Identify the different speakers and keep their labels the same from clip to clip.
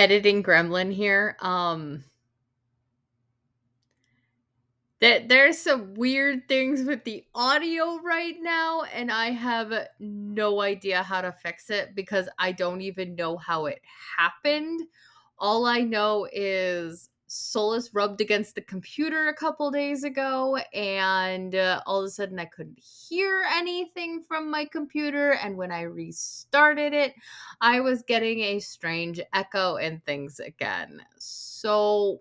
Speaker 1: editing gremlin here. There's some weird things with the audio right now, and I have no idea how to fix it because I don't even know how it happened. All I know is Solus rubbed against the computer a couple days ago, and all of a sudden I couldn't hear anything from my computer. And when I restarted it, I was getting a strange echo and things again. So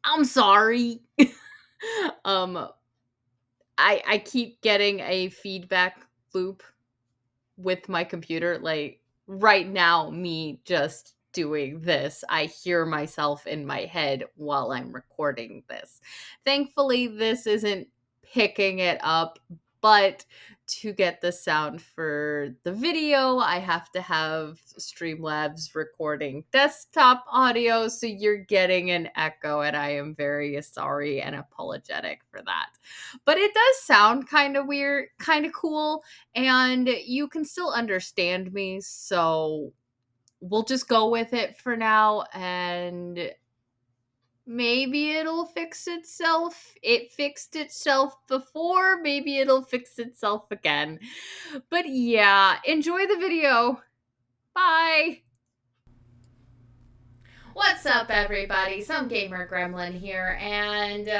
Speaker 1: I'm sorry. um I keep getting a feedback loop with my computer. Like right now, me just doing this, I hear myself in my head while I'm recording this. Thankfully, this isn't picking it up, but to get the sound for the video, I have to have Streamlabs recording desktop audio, so you're getting an echo, and I am very sorry and apologetic for that. But it does sound kind of weird, kind of cool, and you can still understand me, so we'll just go with it for now, and maybe it'll fix itself. It fixed itself before, maybe it'll fix itself again. But yeah, enjoy the video. Bye. What's up, everybody? Some gamer gremlin here, and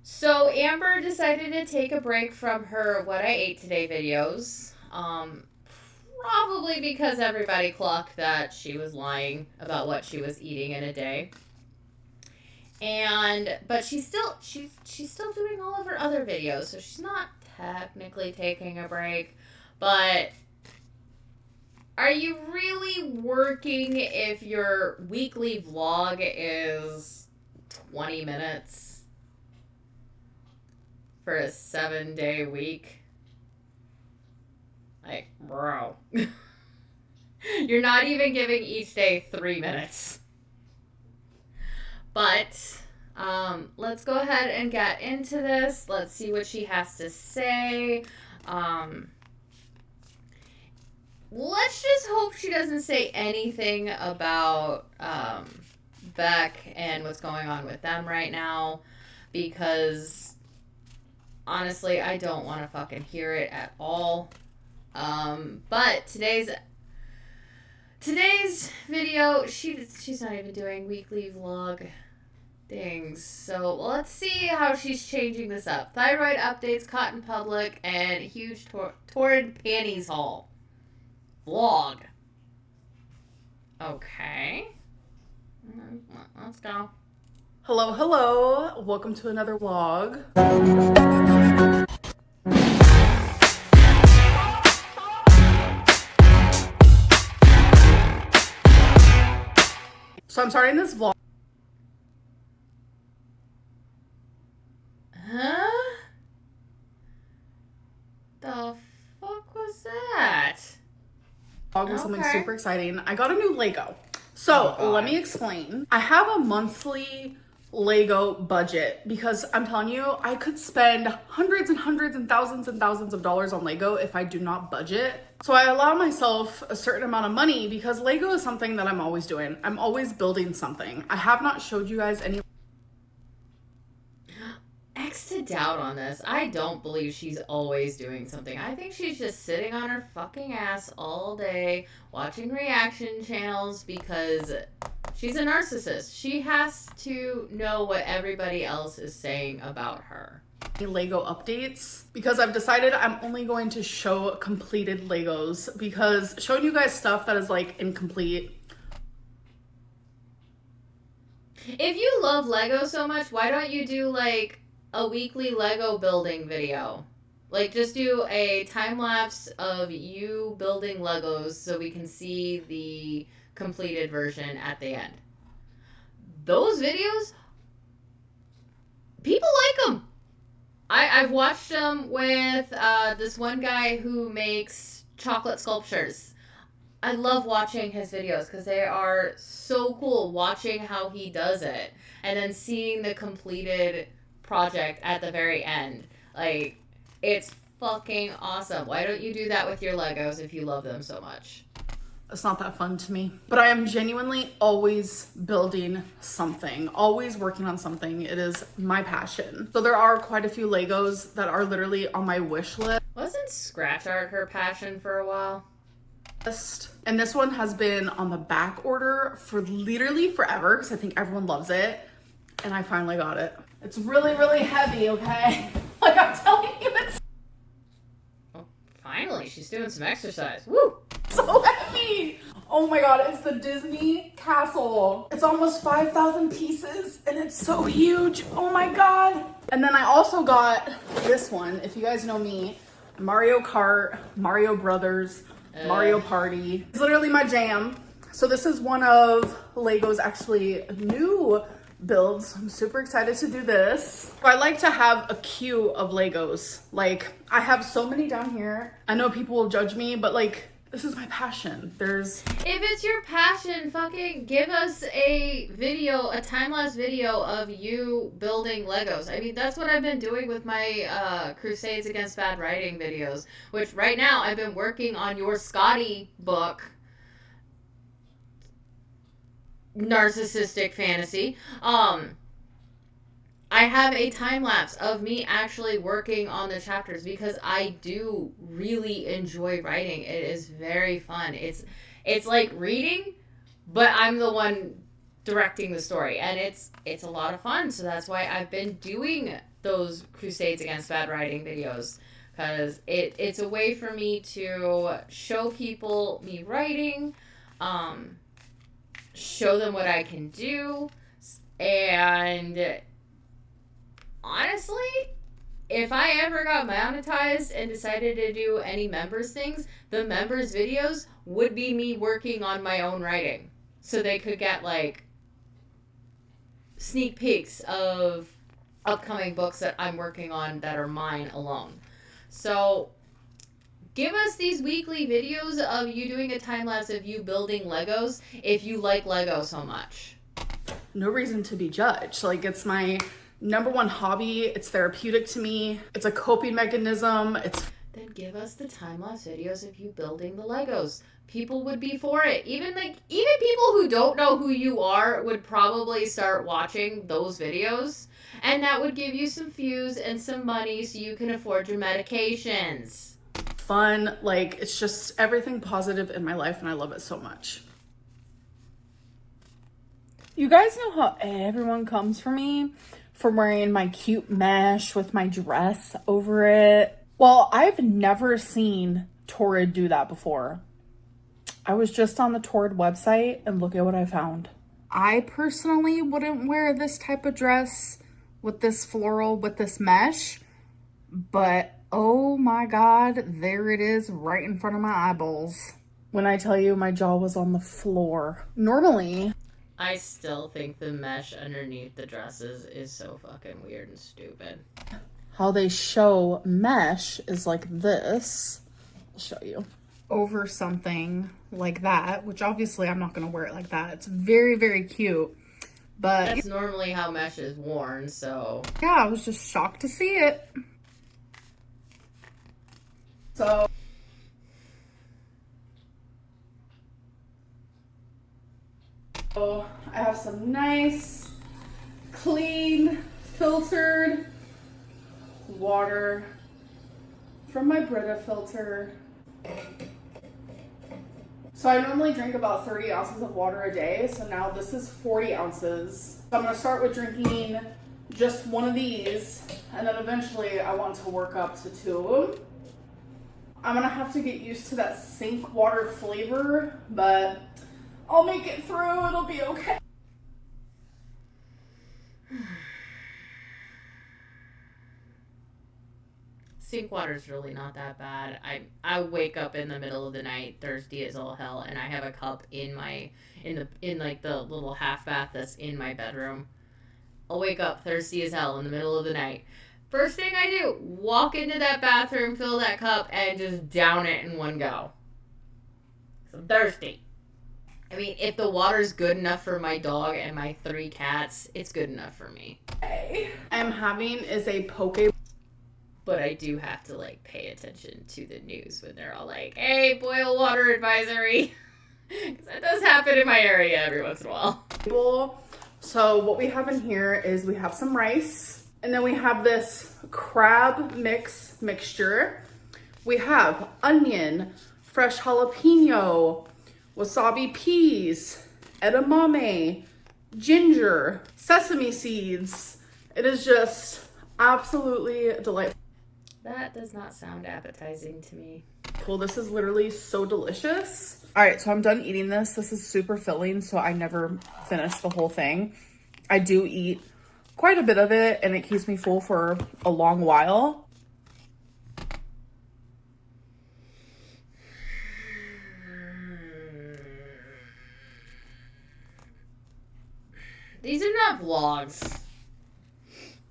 Speaker 1: so Amber decided to take a break from her What I Ate Today videos. Probably because everybody clocked that she was lying about what she was eating in a day. But she's still doing all of her other videos, so she's not technically taking a break. But are you really working if your weekly vlog is 20 minutes for a 7-day week? Like, bro. You're not even giving each day 3 minutes. But let's go ahead and get into this. Let's see what she has to say. Let's just hope she doesn't say anything about Beck and what's going on with them right now, because honestly, I don't want to fucking hear it at all. But today's video, she's not even doing weekly vlog things. So let's see how she's changing this up. Thyroid updates, caught in public, and huge torrid panties haul. Vlog. Okay. Let's go.
Speaker 2: Hello, hello. Welcome to another vlog. So I'm starting this vlog.
Speaker 1: Huh? The fuck was that?
Speaker 2: Vlog was something super exciting. I got a new Lego. So let me explain. I have a monthly Lego budget because I'm telling you, I could spend hundreds and hundreds and thousands of dollars on Lego if I do not budget. So I allow myself a certain amount of money because Lego is something that I'm always doing. I'm always building something. I have not showed you guys any.
Speaker 1: X to doubt on this. I don't believe she's always doing something. I think she's just sitting on her fucking ass all day watching reaction channels because she's a narcissist. She has to know what everybody else is saying about her.
Speaker 2: Lego updates because I've decided I'm only going to show completed Legos because showing you guys stuff that is like incomplete.
Speaker 1: If you love Lego so much, why don't you do like a weekly Lego building video? Like just do a time lapse of you building Legos so we can see the completed version at the end. Those videos, people like them. I've watched them with this one guy who makes chocolate sculptures. I love watching his videos because they are so cool, watching how he does it and then seeing the completed project at the very end. Like, it's fucking awesome. Why don't you do that with your Legos if you love them so much?
Speaker 2: It's not that fun to me. But I am genuinely always building something, always working on something. It is my passion. So there are quite a few Legos that are literally on my wish list.
Speaker 1: Wasn't scratch art her passion for a while?
Speaker 2: And this one has been on the back order for literally forever because I think everyone loves it. And I finally got it. It's really, really heavy, okay? Like I'm telling you, it's
Speaker 1: finally, she's doing some exercise. Woo!
Speaker 2: so heavy. Oh my god, it's the Disney castle. It's almost 5,000 pieces and it's so huge. Oh my god. And then I also got this one. If you guys know me, Mario Kart, Mario Brothers, Mario Party. It's literally my jam. So this is one of Lego's actually new builds. I'm super excited to do this. I like to have a queue of Legos. Like I have so many down here. I know people will judge me, but like this is my passion. If
Speaker 1: it's your passion, fucking give us a video, a time-lapse video of you building Legos. I mean, that's what I've been doing with my Crusades Against Bad Writing videos, which right now I've been working on your Scotty book, Narcissistic Fantasy. I have a time lapse of me actually working on the chapters because I do really enjoy writing. It is very fun. It's like reading, but I'm the one directing the story, and it's a lot of fun. So that's why I've been doing those Crusades Against Bad Writing videos, because it's a way for me to show people me writing, show them what I can do, and honestly, if I ever got monetized and decided to do any members things, the members videos would be me working on my own writing. So they could get like sneak peeks of upcoming books that I'm working on that are mine alone. So give us these weekly videos of you doing a time lapse of you building Legos if you like Lego so much.
Speaker 2: No reason to be judged. Like it's my number one hobby. It's therapeutic to me. It's a coping mechanism.
Speaker 1: Then give us the time-lapse videos of you building the Legos. People would be for it. Even people who don't know who you are would probably start watching those videos, and that would give you some views and some money so you can afford your medications.
Speaker 2: Fun, like it's just everything positive in my life, and I love it so much. You guys know how everyone comes for me for wearing my cute mesh with my dress over it. Well, I've never seen Torrid do that before. I was just on the Torrid website and look at what I found. I personally wouldn't wear this type of dress with this floral, with this mesh, but oh my god, there it is right in front of my eyeballs. When I tell you my jaw was on the floor. Normally,
Speaker 1: I still think the mesh underneath the dresses is so fucking weird and stupid.
Speaker 2: How they show mesh is like this. I'll show you. Over something like that, which obviously I'm not going to wear it like that. It's very, very cute. But
Speaker 1: that's normally how mesh is worn, so.
Speaker 2: Yeah, I was just shocked to see it. So. I have some nice, clean, filtered water from my Brita filter. So I normally drink about 30 ounces of water a day, so now this is 40 ounces. So I'm gonna start with drinking just one of these, and then eventually I want to work up to 2 of them. I'm gonna have to get used to that sink water flavor, but I'll make it through, it'll be okay.
Speaker 1: Sink water's really not that bad. I wake up in the middle of the night, thirsty as all hell, and I have a cup in like the little half bath that's in my bedroom. I'll wake up thirsty as hell in the middle of the night. First thing I do, walk into that bathroom, fill that cup, and just down it in one go. So I'm thirsty. I mean, if the water's good enough for my dog and my 3 cats, it's good enough for me.
Speaker 2: I'm having is a poke.
Speaker 1: But I do have to, like, pay attention to the news when they're all like, hey, boil water advisory. That does happen in my area every once in a while.
Speaker 2: So what we have in here is we have some rice, and then we have this crab mixture. We have onion, fresh jalapeno, wasabi peas, edamame, ginger, sesame seeds. It is just absolutely delightful.
Speaker 1: That does not sound appetizing to me.
Speaker 2: Cool, this is literally so delicious. All right, so I'm done eating this. This is super filling, so I never finish the whole thing. I do eat quite a bit of it, and it keeps me full for a long while.
Speaker 1: These are not vlogs.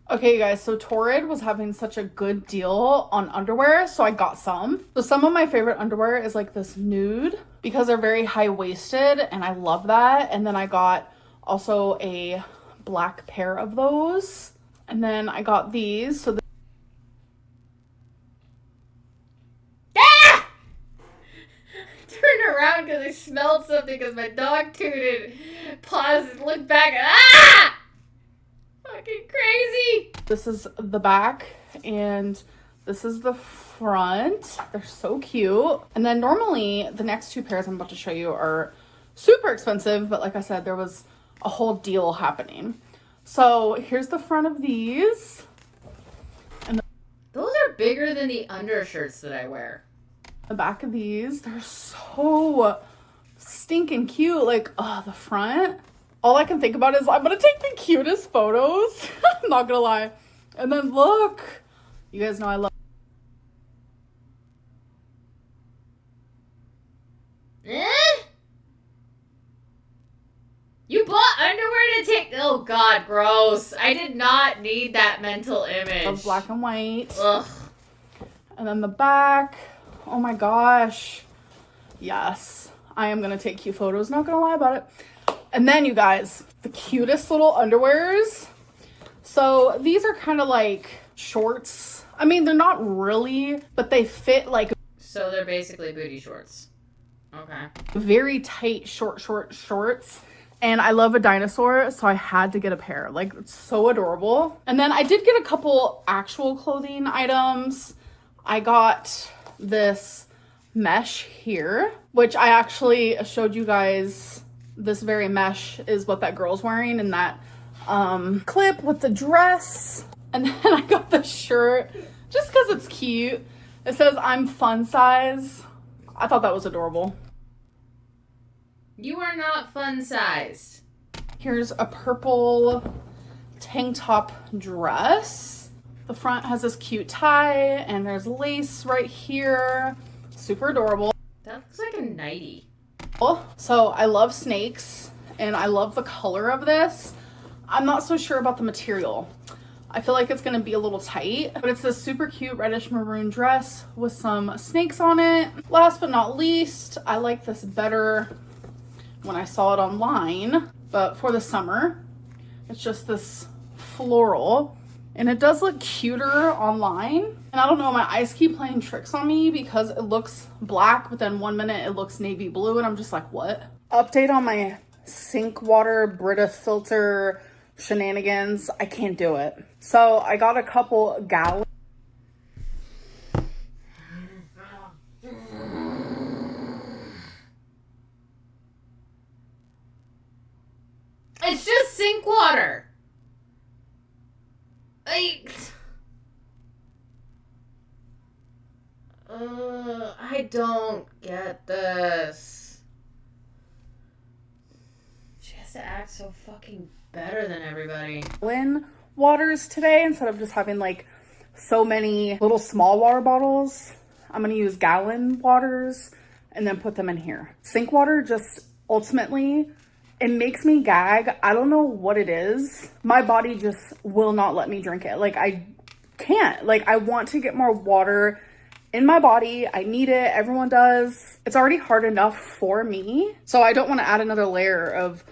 Speaker 2: Okay, you guys, so Torrid was having such a good deal on underwear, so I got some. So some of my favorite underwear is like this nude because they're very high-waisted, and I love that. And then I got also a black pair of those. And then I got these. So
Speaker 1: Turned around because I smelled something because my dog tooted. Paused and looked back. Ah! Fucking crazy.
Speaker 2: this is the back, and this is the front. They're so cute. And then normally the next two pairs I'm about to show you are super expensive, but like I said, there was a whole deal happening. So here's the front of these. And
Speaker 1: those are bigger than the undershirts that I wear.
Speaker 2: the back of these, they're so stinking cute. Like, oh, the front. All I can think about is I'm gonna take the cutest photos. I'm not gonna lie. And then look, you guys know I love.
Speaker 1: You bought underwear to take. Oh God, gross! I did not need that mental image.
Speaker 2: Of black and white.
Speaker 1: Ugh.
Speaker 2: And then the back. Oh my gosh. Yes, I am gonna take cute photos. Not gonna lie about it. And then you guys, the cutest little underwears. So these are kind of like shorts. I mean, they're not really, but they fit like.
Speaker 1: So they're basically booty shorts. Okay.
Speaker 2: Very tight, shorts. And I love a dinosaur, so I had to get a pair. Like, it's so adorable. And then I did get a couple actual clothing items. I got this mesh here, which I actually showed you guys. This very mesh is what that girl's wearing in that clip with the dress. And then I got the shirt just because it's cute. It says I'm fun size. I thought that was adorable.
Speaker 1: You are not fun sized.
Speaker 2: Here's a purple tank top dress. The front has this cute tie, and there's lace right here. Super adorable.
Speaker 1: That looks like a nightie.
Speaker 2: So I love snakes, and I love the color of this. I'm not so sure about the material. I feel like it's gonna be a little tight, but it's this super cute reddish maroon dress with some snakes on it. Last but not least, I like this better when I saw it online, but for the summer, it's just this floral, and it does look cuter online. And I don't know, my eyes keep playing tricks on me because it looks black, but then 1 minute it looks navy blue, and I'm just like, what? Update on my sink water Brita filter shenanigans. I can't do it. So I got a couple gallons.
Speaker 1: It's just sink water. I don't get this. She has to act so fucking better than everybody.
Speaker 2: Waters today instead of just having like so many little small water bottles. I'm gonna use gallon waters and then put them in here. Sink water just ultimately, it makes me gag. I don't know what it is. My body just will not let me drink it. Like, I can't. Like, I want to get more water in my body. I need it. Everyone does. It's already hard enough for me, so I don't want to add another layer of.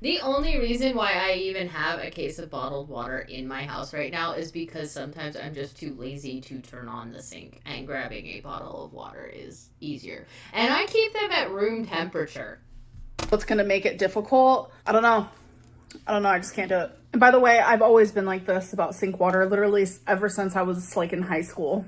Speaker 1: The only reason why I even have a case of bottled water in my house right now is because sometimes I'm just too lazy to turn on the sink, and grabbing a bottle of water is easier. And I keep them at room temperature.
Speaker 2: What's gonna make it difficult? I don't know. I just can't do it. And by the way, I've always been like this about sink water, literally ever since I was like in high school.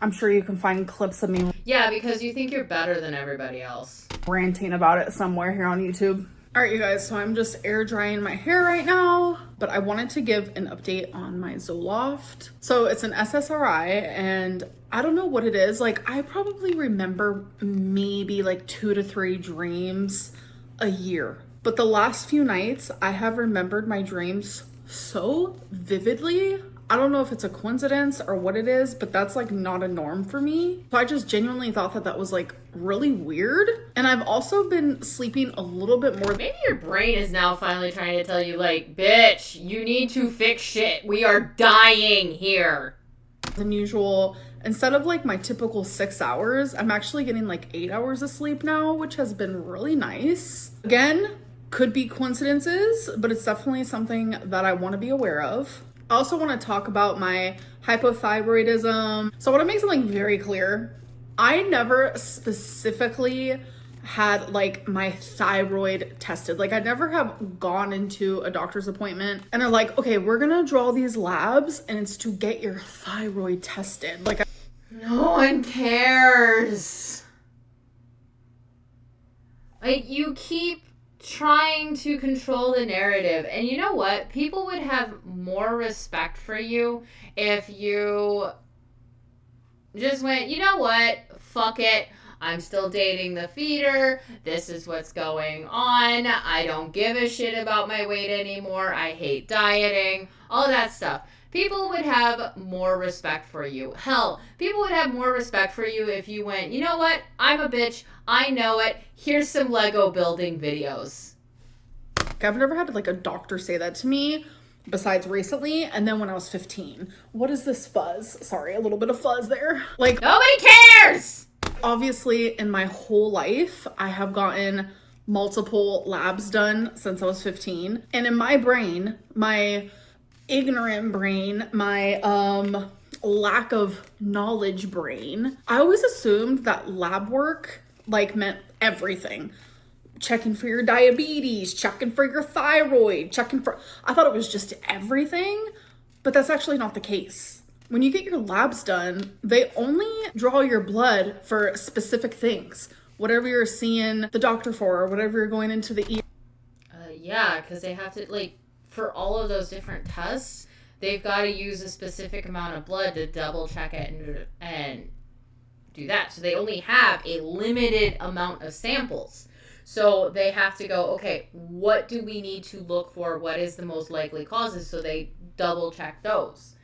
Speaker 2: I'm sure you can find clips of me.
Speaker 1: Yeah, because you think you're better than everybody else.
Speaker 2: Ranting about it somewhere here on YouTube. All right, you guys, so I'm just air drying my hair right now, but I wanted to give an update on my Zoloft. So it's an SSRI, and I don't know what it is. Like, I probably remember maybe like 2 to 3 dreams a year. But the last few nights, I have remembered my dreams so vividly. I don't know if it's a coincidence or what it is, but that's like not a norm for me. So I just genuinely thought that that was like really weird. And I've also been sleeping a little bit more.
Speaker 1: Maybe your brain is now finally trying to tell you, like, bitch, you need to fix shit. We are dying here.
Speaker 2: Than usual. Instead of like my typical 6 hours, I'm actually getting like 8 hours of sleep now, which has been really nice. Again, could be coincidences, but it's definitely something that I want to be aware of. I also want to talk about my hypothyroidism. So I want to make something very clear. I never specifically had like my thyroid tested. Like I never have gone into a doctor's appointment and they're like, okay, we're gonna draw these labs and it's to get your thyroid tested. Like
Speaker 1: no one cares. Like, you keep trying to control the narrative. And you know what? People would have more respect for you if you just went, you know what? Fuck it. I'm still dating the feeder. This is what's going on. I don't give a shit about my weight anymore. I hate dieting. All that stuff. People would have more respect for you. Hell, people would have more respect for you if you went, you know what? I'm a bitch. I know it. Here's some Lego building videos.
Speaker 2: I've never had like a doctor say that to me besides recently. And then when I was 15, what is this fuzz? Sorry, a little bit of fuzz there. Like,
Speaker 1: nobody cares.
Speaker 2: Obviously, in my whole life, I have gotten multiple labs done since I was 15. And in my brain, my ignorant brain, my lack of knowledge brain, I always assumed that lab work like meant everything. Checking for your diabetes, checking for your thyroid, I thought it was just everything, but that's actually not the case. When you get your labs done, they only draw your blood for specific things. Whatever you're seeing the doctor for, or whatever you're going into the ER.
Speaker 1: Yeah, because they have to, like, for all of those different tests, they've got to use a specific amount of blood to double check it and do that. So they only have a limited amount of samples. So they have to go, okay, what do we need to look for? What is the most likely causes? So they double check those.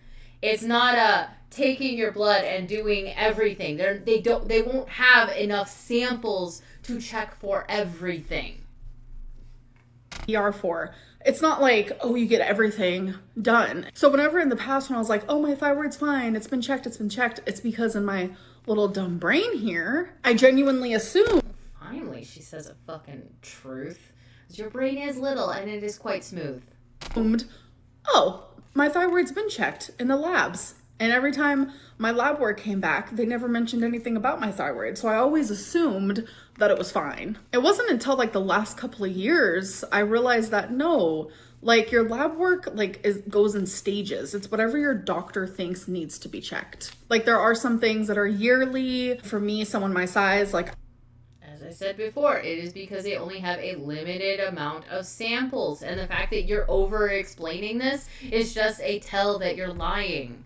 Speaker 1: It's not taking your blood and doing everything. They won't have enough samples to check for everything.
Speaker 2: ER for. It's not like, oh, you get everything done. So whenever in the past when I was like, oh, my thyroid's fine, it's been checked, it's because in my little dumb brain here, I genuinely assume.
Speaker 1: Finally, she says a fucking truth. Your brain is little and it is quite smooth.
Speaker 2: Oh, my thyroid's been checked in the labs. And every time my lab work came back, they never mentioned anything about my thyroid. So I always assumed that it was fine. It wasn't until like the last couple of years I realized that no, like your lab work goes in stages. It's whatever your doctor thinks needs to be checked. Like there are some things that are yearly. For me, someone my size, like
Speaker 1: as I said before, it is because they only have a limited amount of samples. And the fact that you're over-explaining this is just a tell that you're lying.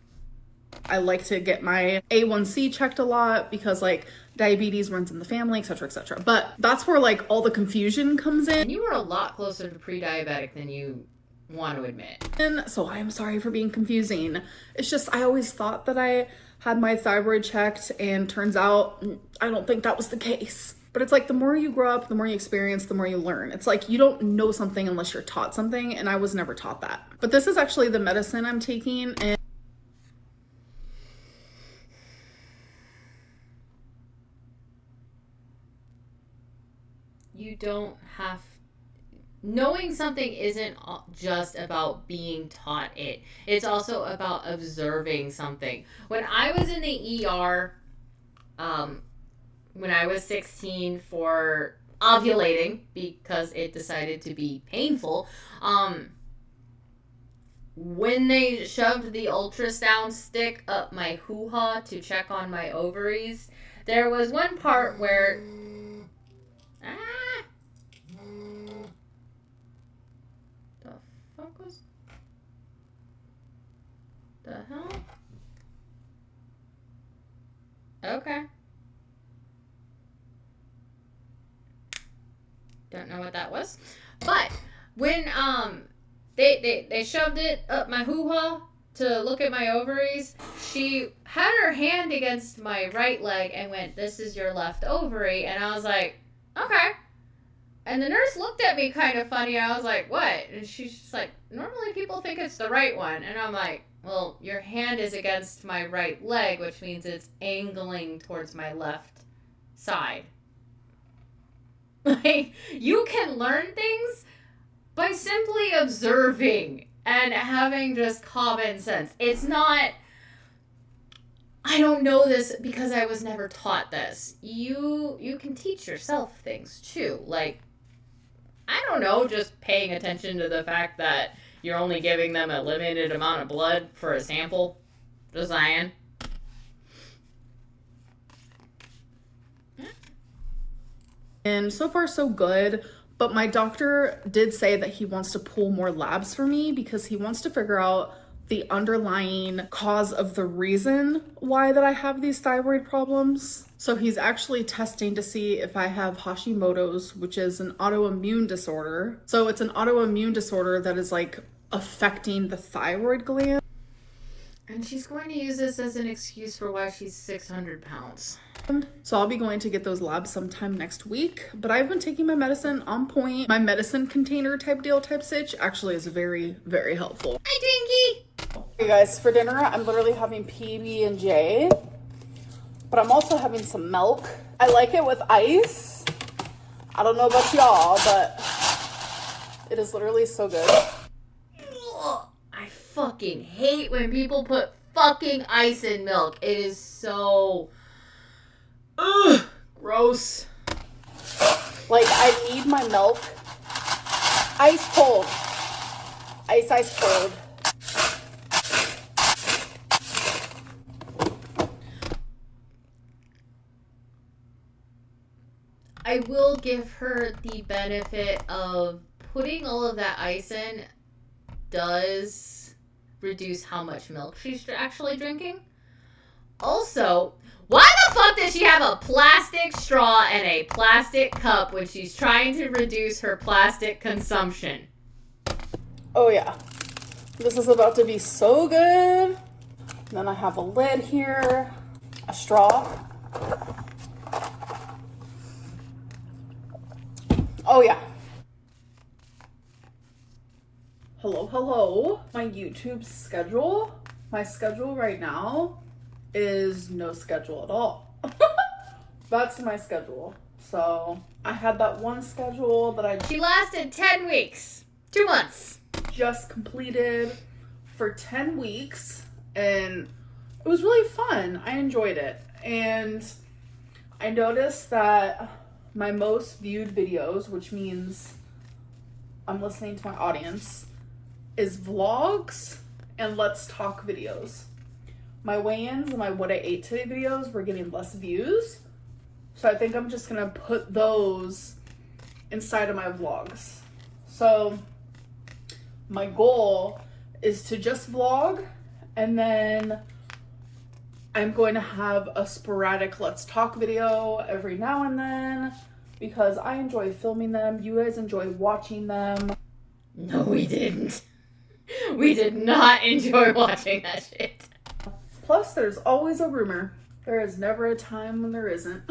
Speaker 2: I like to get my A1C checked a lot because like diabetes runs in the family, etc., etc. But that's where like all the confusion comes in.
Speaker 1: And you were a lot closer to pre-diabetic than you want to admit.
Speaker 2: And so I'm sorry for being confusing. It's just I always thought that I had my thyroid checked and turns out I don't think that was the case. But it's like the more you grow up, the more you experience, the more you learn. It's like you don't know something unless you're taught something, and I was never taught that. But this is actually the medicine I'm taking, and
Speaker 1: you don't have knowing something isn't just about being taught it. It's also about observing something. When I was in the ER, when I was 16 for ovulating because it decided to be painful, when they shoved the ultrasound stick up my hoo-ha to check on my ovaries, there was one part where the fuck was the hell? Okay. Don't know what that was. But when they shoved it up my hoo-ha to look at my ovaries, she had her hand against my right leg and went, "This is your left ovary." And I was like, "Okay." And the nurse looked at me kind of funny. I was like, "What?" And she's just like, "Normally people think it's the right one." And I'm like, "Well, your hand is against my right leg, which means it's angling towards my left side." Like, you can learn things by simply observing and having just common sense. It's not, I don't know this because I was never taught this. You can teach yourself things too. Like, I don't know, just paying attention to the fact that you're only giving them a limited amount of blood for a sample. Just saying.
Speaker 2: And so far so good, but my doctor did say that he wants to pull more labs for me because he wants to figure out the underlying cause of the reason why that I have these thyroid problems. So he's actually testing to see if I have Hashimoto's, which is an autoimmune disorder. So it's an autoimmune disorder that is like affecting the thyroid gland.
Speaker 1: And she's going to use this as an excuse for why she's 600 pounds.
Speaker 2: So I'll be going to get those labs sometime next week, but I've been taking my medicine on point. My medicine container type deal type stitch actually is very, very helpful.
Speaker 1: Hi, Dinky!
Speaker 2: Hey guys, for dinner, I'm literally having PB&J, but I'm also having some milk. I like it with ice. I don't know about y'all, but it is literally so good.
Speaker 1: I fucking hate when people put fucking ice in milk. It is so... ugh, gross.
Speaker 2: Like, I need my milk ice cold. Ice cold.
Speaker 1: I will give her the benefit of putting all of that ice in does reduce how much milk she's actually drinking. Also, why the fuck does she have a plastic straw and a plastic cup when she's trying to reduce her plastic consumption?
Speaker 2: Oh yeah. This is about to be so good. And then I have a lid here, a straw. Oh yeah. Hello. My YouTube schedule. My schedule right now is no schedule at all. That's my schedule. So I had that one schedule that
Speaker 1: She lasted 10 weeks. 2 months.
Speaker 2: Just completed for 10 weeks, and it was really fun. I enjoyed it. And I noticed that my most viewed videos, which means I'm listening to my audience, is vlogs and let's talk videos. My weigh-ins and my what I ate today videos were getting less views. So I think I'm just gonna put those inside of my vlogs. So my goal is to just vlog, and then I'm going to have a sporadic let's talk video every now and then because I enjoy filming them. You guys enjoy watching them.
Speaker 1: No, we didn't. We did not enjoy watching that shit.
Speaker 2: Plus, there's always a rumor. There is never a time when there isn't.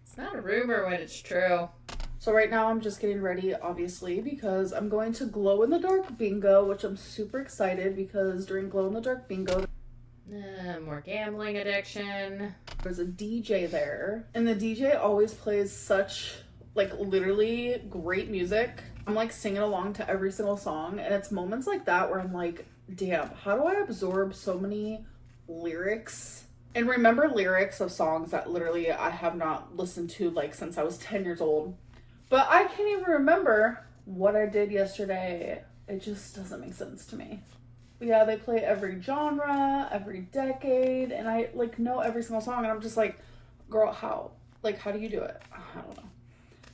Speaker 1: It's not a rumor when it's true.
Speaker 2: So right now I'm just getting ready, obviously, because I'm going to glow in the dark bingo, which I'm super excited because during glow in the dark bingo,
Speaker 1: More gambling addiction.
Speaker 2: there's a DJ there, and the DJ always plays such like literally great music. I'm like singing along to every single song, and it's moments like that where I'm like, damn, how do I absorb so many lyrics and remember lyrics of songs that literally I have not listened to like since I was 10 years old. But I can't even remember what I did yesterday. It just doesn't make sense to me. But yeah, they play every genre, every decade, and I like know every single song, and I'm just like, girl, how? Like, how do you do it? I don't know.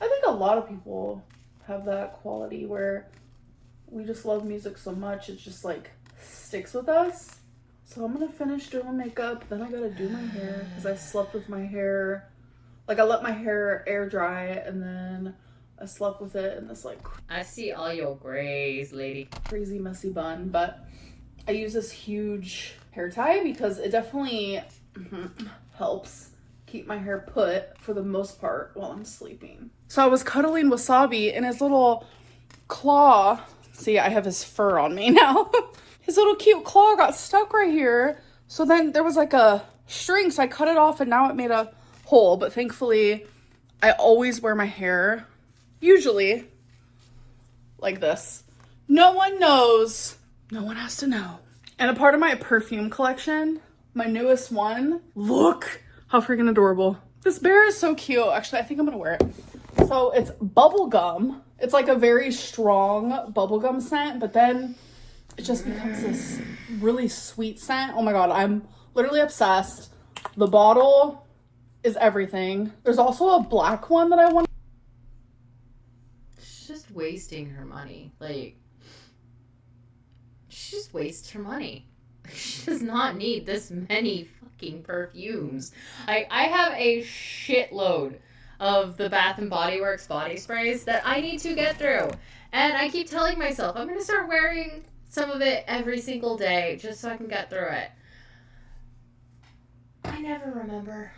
Speaker 2: I think a lot of people have that quality where we just love music so much, it just like sticks with us. So I'm gonna finish doing my makeup, then I gotta do my hair because I slept with my hair. Like, I let my hair air dry, and then I slept with it in this like
Speaker 1: I see all your grays, lady.
Speaker 2: Crazy messy bun. But I use this huge hair tie because it definitely helps keep my hair put for the most part while I'm sleeping. So I was cuddling Wasabi, and his little claw, see, I have his fur on me now. His little cute claw got stuck right here. So then there was like a string, so I cut it off, and now it made a hole. But thankfully, I always wear my hair, usually, like this. No one knows. No one has to know. And a part of my perfume collection, my newest one, look how freaking adorable. This bear is so cute. Actually, I think I'm gonna wear it. So it's bubblegum. It's like a very strong bubblegum scent, but then it just becomes this really sweet scent. Oh my God, I'm literally obsessed. The bottle is everything. There's also a black one that I want.
Speaker 1: She's just wasting her money. Like, she just wastes her money. She does not need this many fucking perfumes. I have a shitload of the Bath and Body Works body sprays that I need to get through. And I keep telling myself I'm going to start wearing some of it every single day just so I can get through it. I never remember.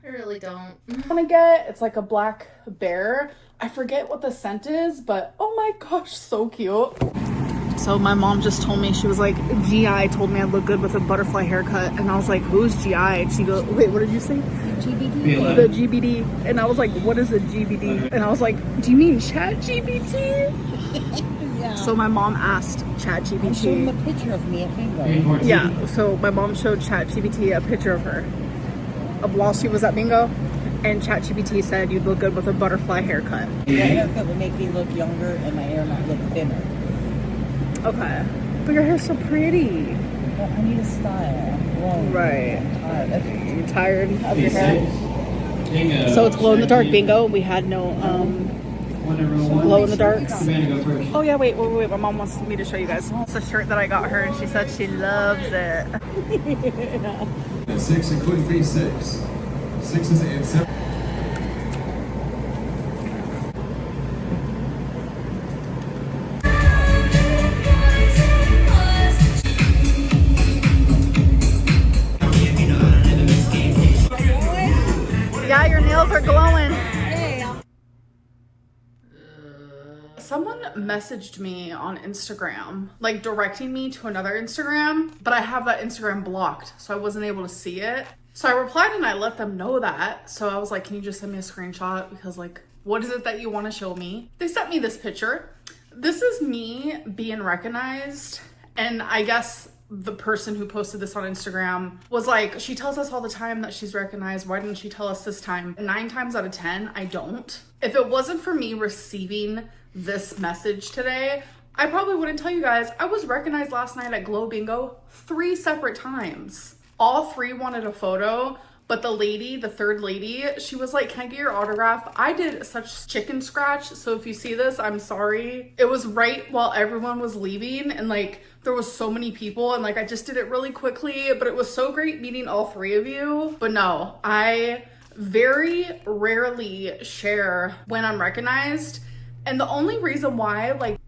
Speaker 1: I really don't.
Speaker 2: Want to get, it's like a black bear. I forget what the scent is, but oh my gosh, so cute. So my mom just told me, she was like, GI told me I look good with a butterfly haircut. And I was like, who's GI? And she goes, wait, what did you say? GBD. The GBD. And I was like, what is a GBD? And I was like, do you mean Chat GBT? Yeah. So my mom asked Chat GBT.
Speaker 3: I showed him a picture of me at bingo.
Speaker 2: Yeah, so my mom showed Chat GBT a picture of her, of while she was at bingo. And Chat GBT said, you look good with a butterfly haircut.
Speaker 3: The haircut would make me look younger and my hair not look thinner.
Speaker 2: Okay. But your hair's so pretty.
Speaker 3: Well, I need a style. I'm
Speaker 2: right.
Speaker 3: I'm tired.
Speaker 2: You're tired of your hair? So it's glow in the dark bingo. We had no glow in the darks. Oh yeah, wait. My mom wants me to show you guys. It's a shirt that I got her, and she said she loves it.
Speaker 4: 6, including P6. 6 is 8, 7.
Speaker 2: Yeah, your nails are glowing. Someone messaged me on Instagram, like directing me to another Instagram, but I have that Instagram blocked, so I wasn't able to see it. So I replied and I let them know that. So I was like, can you just send me a screenshot? Because like, what is it that you want to show me? They sent me this picture. This is me being recognized. And I guess the person who posted this on Instagram was like, she tells us all the time that she's recognized. Why didn't she tell us this time? 9 times out of 10, I don't. If it wasn't for me receiving this message today, I probably wouldn't tell you guys. I was recognized last night at Glow Bingo 3 separate times. All 3 wanted a photo, but the lady, the third lady, she was like, can I get your autograph? I did such chicken scratch, so if you see this, I'm sorry. It was right while everyone was leaving, and like, there was so many people, and like, I just did it really quickly, but it was so great meeting all 3 of you. But no, I very rarely share when I'm recognized, and the only reason why, like,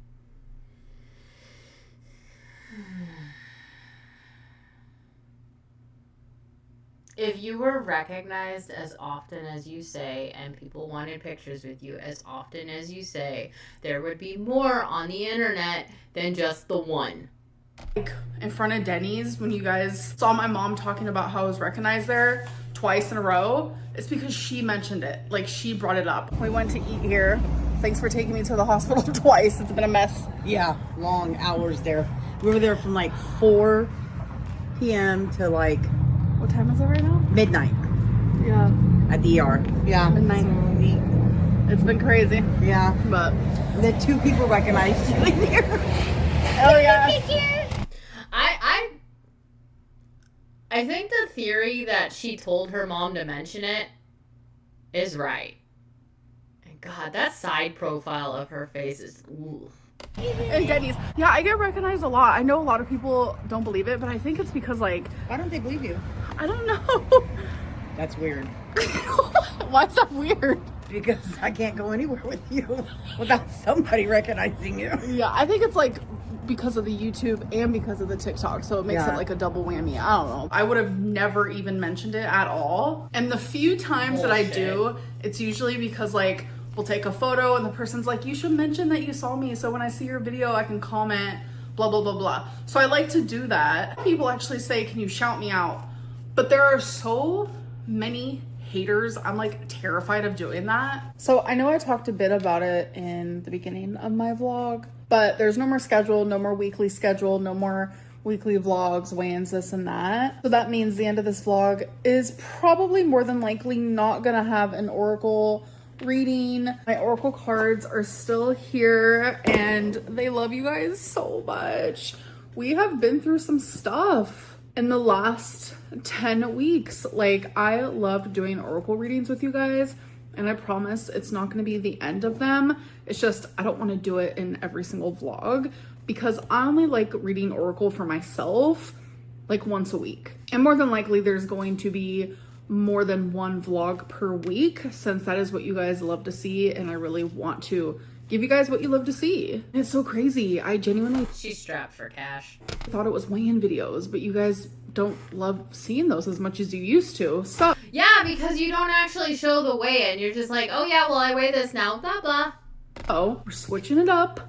Speaker 1: if you were recognized as often as you say, and people wanted pictures with you as often as you say, there would be more on the internet than just the one.
Speaker 2: like in front of Denny's when you guys saw my mom talking about how I was recognized there twice in a row, it's because she mentioned it. Like, she brought it up. We went to eat here. Thanks for taking me to the hospital twice. It's been a mess.
Speaker 3: Yeah, long hours there. We were there from like 4 p.m. to like
Speaker 2: What time is it right now?
Speaker 3: midnight
Speaker 2: Yeah,
Speaker 3: at the ER. Yeah,
Speaker 2: midnight. It's been crazy.
Speaker 3: Yeah,
Speaker 2: But
Speaker 3: the 2 people recognized you in there.
Speaker 2: oh yeah.
Speaker 1: I think the theory that she told her mom to mention it is right. And God, that side profile of her face is... Ooh.
Speaker 2: And Denny's. Yeah, I get recognized a lot. I know a lot of people don't believe it, but I think it's because, like,
Speaker 3: Why don't they believe you?
Speaker 2: I don't know.
Speaker 3: That's weird.
Speaker 2: Why is that weird?
Speaker 3: Because I can't go anywhere with you without somebody recognizing you.
Speaker 2: Yeah, I think it's like because of the YouTube and because of the TikTok, so it makes it like a double whammy. I don't know. I would have never even mentioned it at all. And the few times that I do, it's usually because, like, we'll take a photo and the person's like, you should mention that you saw me so when I see your video I can comment, blah blah blah blah. So I like to do that. People actually say, can you shout me out? But there are so many haters. I'm like terrified of doing that. So I know I talked a bit about it in the beginning of my vlog, but there's no more schedule, no more weekly schedule, no more weekly vlogs, weigh-ins, this and that. So that means the end of this vlog is probably more than likely not gonna have an oracle reading. My oracle cards are still here and they love you guys so much. We have been through some stuff in the last 10 weeks. Like, I love doing oracle readings with you guys, and I promise it's not going to be the end of them. It's just I don't want to do it in every single vlog because I only like reading oracle for myself like once a week. And more than likely there's going to be more than one vlog per week, since that is what you guys love to see, and I really want to give you guys what you love to see. It's so crazy. I genuinely
Speaker 1: She's strapped for cash.
Speaker 2: thought it was weigh-in videos, but you guys don't love seeing those as much as you used to. So
Speaker 1: Yeah, because you don't actually show the weigh-in. You're just like, oh yeah, well I weigh this now, blah blah.
Speaker 2: we're switching it up,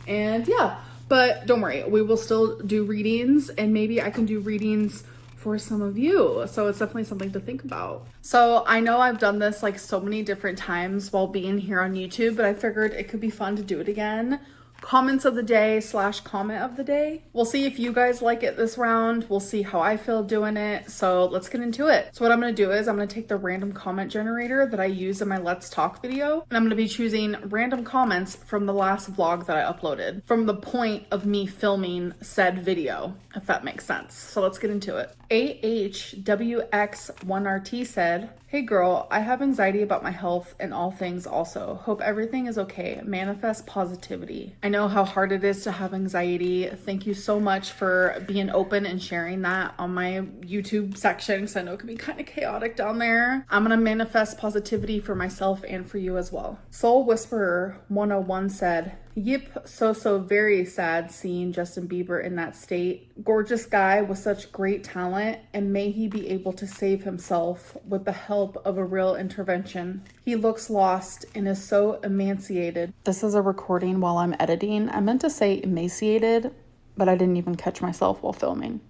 Speaker 2: and yeah, but don't worry, we will still do readings, and maybe I can do readings for some of you. So it's definitely something to think about. So I know I've done this like so many different times while being here on YouTube, but I figured it could be fun to do it again. Comments of the day / comment of the day. We'll see if you guys like it this round. We'll see how I feel doing it. So let's get into it. So what I'm going to do is I'm going to take the random comment generator that I use in my Let's Talk video, and I'm going to be choosing random comments from the last vlog that I uploaded from the point of me filming said video, if that makes sense. So let's get into it. AHWX1RT said, "Hey girl, I have anxiety about my health and all things also. Hope everything is okay. Manifest positivity. I know how hard it is to have anxiety. Thank you so much for being open and sharing that on my YouTube section, because I know it can be kind of chaotic down there. I'm going to manifest positivity for myself and for you as well." Soul Whisperer 101 said, "Yep, so very sad seeing Justin Bieber in that state. Gorgeous guy with such great talent, and may he be able to save himself with the help of a real intervention. He looks lost and is so emaciated." This is a recording while I'm editing. I meant to say emaciated, but I didn't even catch myself while filming.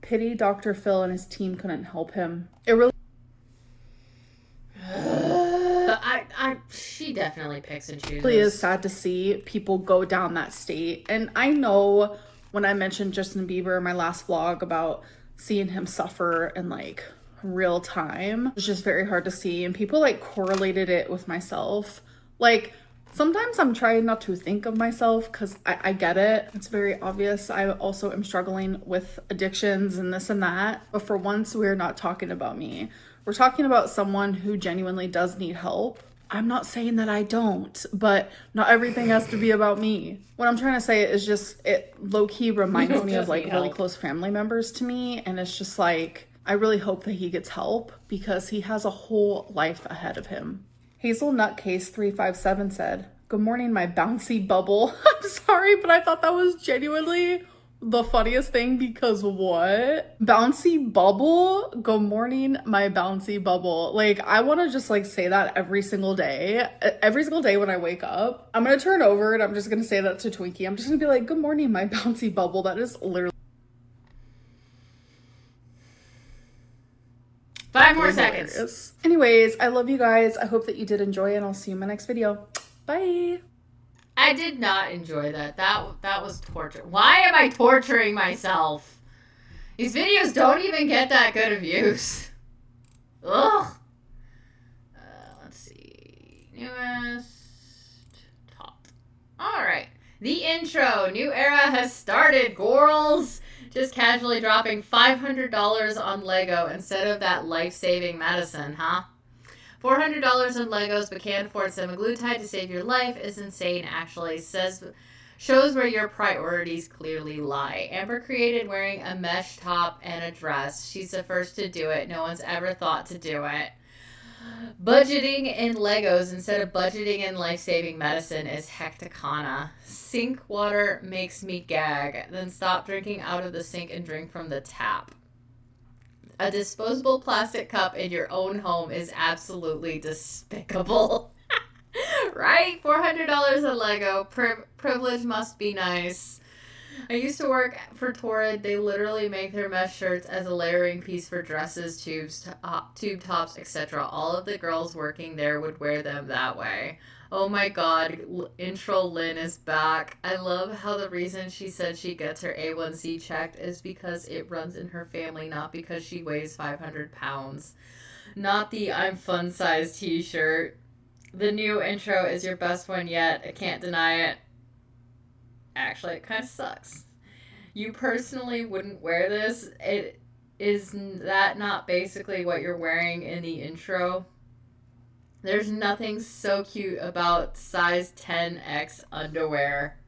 Speaker 2: Pity Dr. Phil and his team couldn't help him. It really
Speaker 1: She definitely picks and chooses.
Speaker 2: really is sad to see people go down that state. And I know when I mentioned Justin Bieber in my last vlog about seeing him suffer in like real time, it's just very hard to see, and people like correlated it with myself. Like, sometimes I'm trying not to think of myself because I get it. It's very obvious. I also am struggling with addictions and this and that. But for once, we're not talking about me. We're talking about someone who genuinely does need help. I'm not saying that I don't, but not everything has to be about me. What I'm trying to say is just, it low-key reminds me of like really close family members to me. And it's just like, I really hope that he gets help because he has a whole life ahead of him. Hazel Nutcase 357 said, "Good morning, my bouncy bubble." I'm sorry, but I thought that was genuinely the funniest thing, because what? Bouncy bubble? Good morning, my bouncy bubble. Like, I want to just like say that every single day. Every single day when I wake up, I'm going to turn over and I'm just going to say that to Twinkie. I'm just going to be like, "Good morning, my bouncy bubble." That is literally
Speaker 1: 5 more seconds.
Speaker 2: Hilarious. Anyways, I love you guys. I hope that you did enjoy, and I'll see you in my next video. Bye.
Speaker 1: I did not enjoy that. That was torture. Why am I torturing myself? These videos don't even get that good of views. Ugh. Let's see. Newest. Top. Alright. The intro. New era has started, girls. Just casually dropping $500 on Lego instead of that life-saving medicine, huh? $400 on Legos, but can't afford semaglutide to save your life is insane, actually. Shows where your priorities clearly lie. Amber created wearing a mesh top and a dress. She's the first to do it. No one's ever thought to do it. Budgeting in Legos instead of budgeting in life-saving medicine is hecticana. Sink water makes me gag. Then stop drinking out of the sink and drink from the tap. A disposable plastic cup in your own home is absolutely despicable. Right? $400 a Lego. Privilege must be nice. I used to work for Torrid. They literally make their mesh shirts as a layering piece for dresses, tubes, tube tops, etc. All of the girls working there would wear them that way. Oh my god, intro Lynn is back. I love how the reason she said she gets her A1C checked is because it runs in her family, not because she weighs 500 pounds. Not the I'm fun size t-shirt. The new intro is your best one yet. I can't deny it. Actually, it kind of sucks. You personally wouldn't wear this. Is that not basically what you're wearing in the intro? There's nothing so cute about size 10X underwear.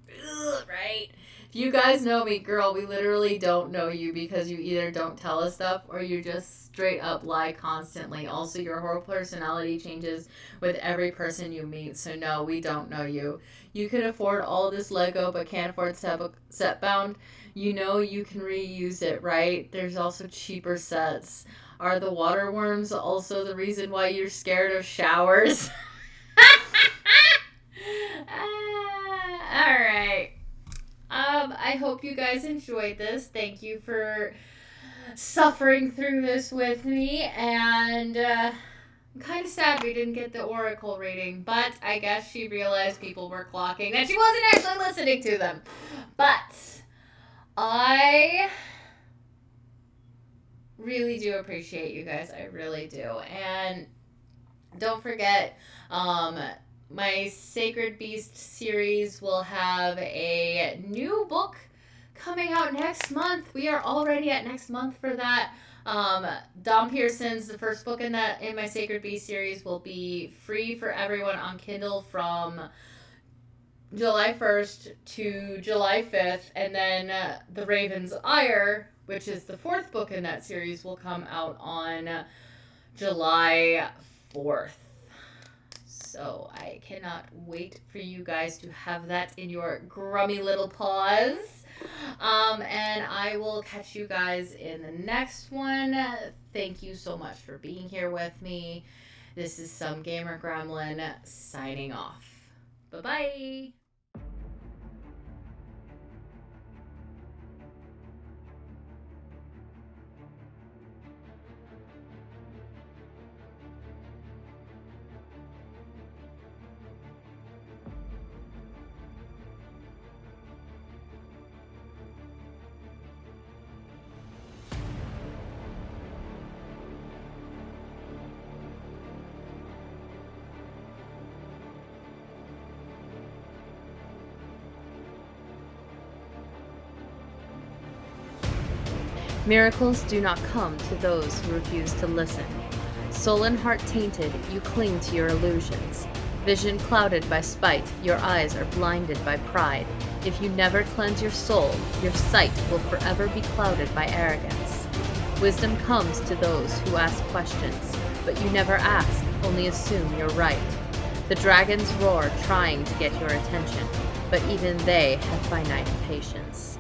Speaker 1: Ugh, right? If you guys know me, girl, we literally don't know you because you either don't tell us stuff or you just straight up lie constantly. Also, your whole personality changes with every person you meet, so no, we don't know you. You can afford all this Lego but can't afford set bound. You know you can reuse it, right? There's also cheaper sets. Are the water worms also the reason why you're scared of showers? Alright. I hope you guys enjoyed this. Thank you for suffering through this with me. And I'm kind of sad we didn't get the Oracle rating. But I guess she realized people were clocking that she wasn't actually listening to them. But I really do appreciate you guys. I really do. And don't forget, my Sacred Beast series will have a new book coming out next month. We are already at next month for that. Dom Pearson's, the first book in my Sacred Beast series, will be free for everyone on Kindle from July 1st to July 5th. And then The Raven's Ire, which is the fourth book in that series, will come out on July 4th. So I cannot wait for you guys to have that in your grummy little paws. And I will catch you guys in the next one. Thank you so much for being here with me. This is Some Gamer Gremlin signing off. Bye-bye. Miracles do not come to those who refuse to listen. Soul and heart tainted, you cling to your illusions. Vision clouded by spite, your eyes are blinded by pride. If you never cleanse your soul, your sight will forever be clouded by arrogance. Wisdom comes to those who ask questions, but you never ask, only assume you're right. The dragons roar trying to get your attention, but even they have finite patience.